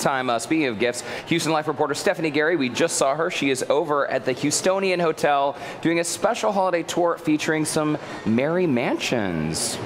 Time. Speaking of gifts, Houston Life reporter Stephanie Gary, we just saw her. She is over at the Houstonian Hotel doing a special holiday tour featuring some Merry Mansions.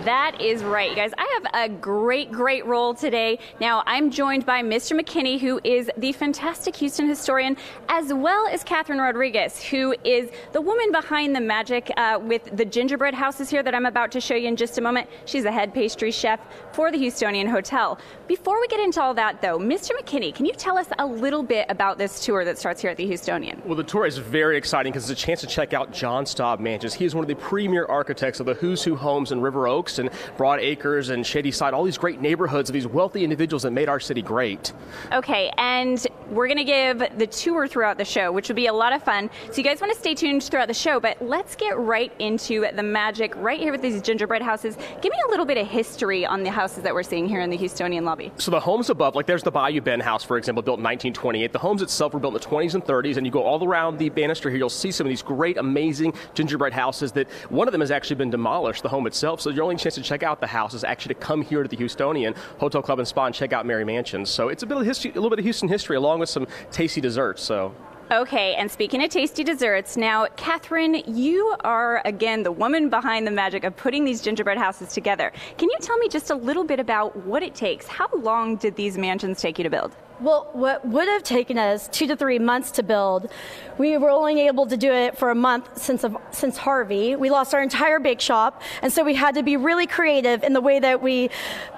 That is right, you guys. I have a great role today. Now, I'm joined by Mr. McKinney, who is the fantastic Houston historian, as well as Catherine Rodriguez, who is the woman behind the magic with the gingerbread houses here that I'm about to show you in just a moment. She's the head pastry chef for the Houstonian Hotel. Before we get into all that, though, Mr. McKinney, can you tell us a little bit about this tour that starts here at the Houstonian? Well, the tour is very exciting because it's a chance to check out John Staub Mansions. He is one of the premier architects of the Who's Who homes in River Oaks and Broad Acres and Shady Side, all these great neighborhoods of these wealthy individuals that made our city great. Okay, and we're going to give the tour throughout the show, which will be a lot of fun. So you guys want to stay tuned throughout the show, but let's get right into the magic right here with these gingerbread houses. Give me a little bit of history on the houses that we're seeing here in the Houstonian lobby. So the homes above, like there's the Bayou Bend house, for example, built in 1928. The homes itself were built in the 20s and 30s, and you go all around the banister here, you'll see some of these great, amazing gingerbread houses that one of them has actually been demolished, the home itself. So your only chance to check out the house is actually to come here to the Houstonian Hotel Club and Spa and check out Merry Mansions. So it's a bit of history, a little bit of Houston history, along with some tasty desserts. So. Okay, and speaking of tasty desserts, now, Catherine, you are, again, the woman behind the magic of putting these gingerbread houses together. Can you tell me just a little bit about what it takes? How long did these mansions take you to build? Well, what would have taken us 2 to 3 months to build, we were only able to do it for a month since Harvey. We lost our entire bake shop, and so we had to be really creative in the way that we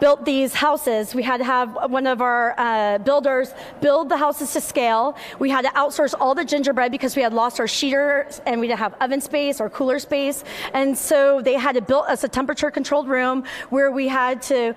built these houses. We had to have one of our builders build the houses to scale. We had to outsource all the gingerbread because we had lost our sheeter, and we didn't have oven space or cooler space. And so they had to build us a temperature-controlled room where we had to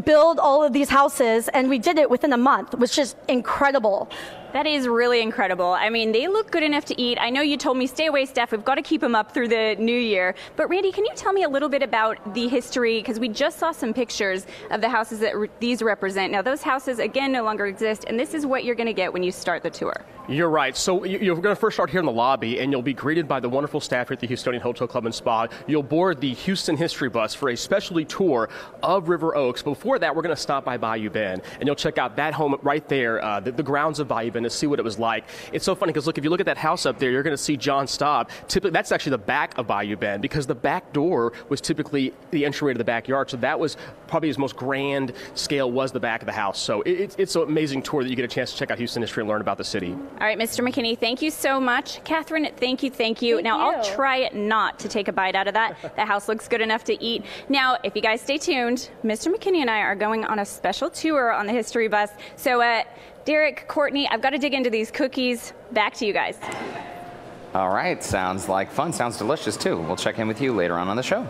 build all of these houses, and we did it within a month, which is incredible. That is really incredible. I mean, they look good enough to eat. I know you told me, stay away, Steph. We've got to keep them up through the new year. But Randy, can you tell me a little bit about the history? Because we just saw some pictures of the houses that these represent. Now, those houses, again, no longer exist, and this is what you're going to get when you start the tour. You're right. So you're going to first start here in the lobby, and you'll be greeted by the wonderful staff here at the Houstonian Hotel Club and Spa. You'll board the Houston History Bus for a specialty tour of River Oaks. Before that, we're going to stop by Bayou Bend, and you'll check out that home right there, the grounds of Bayou Bend, to see what it was like. It's so funny because, look, if you look at that house up there, you're going to see John Staub. Typically, that's actually the back of Bayou Bend, because the back door was typically the entryway to the backyard. So that was probably his most grand scale, was the back of the house. So it's an amazing tour that you get a chance to check out Houston history and learn about the city. All right, Mr. McKinney, thank you so much. Catherine, thank you. Now, I'll try not to take a bite out of that. The house looks good enough to eat. Now, if you guys stay tuned, Mr. McKinney and I are going on a special tour on the History Bus. So, Derek, Courtney, I've got to dig into these cookies. Back to you guys. All right, sounds like fun. Sounds delicious, too. We'll check in with you later on the show.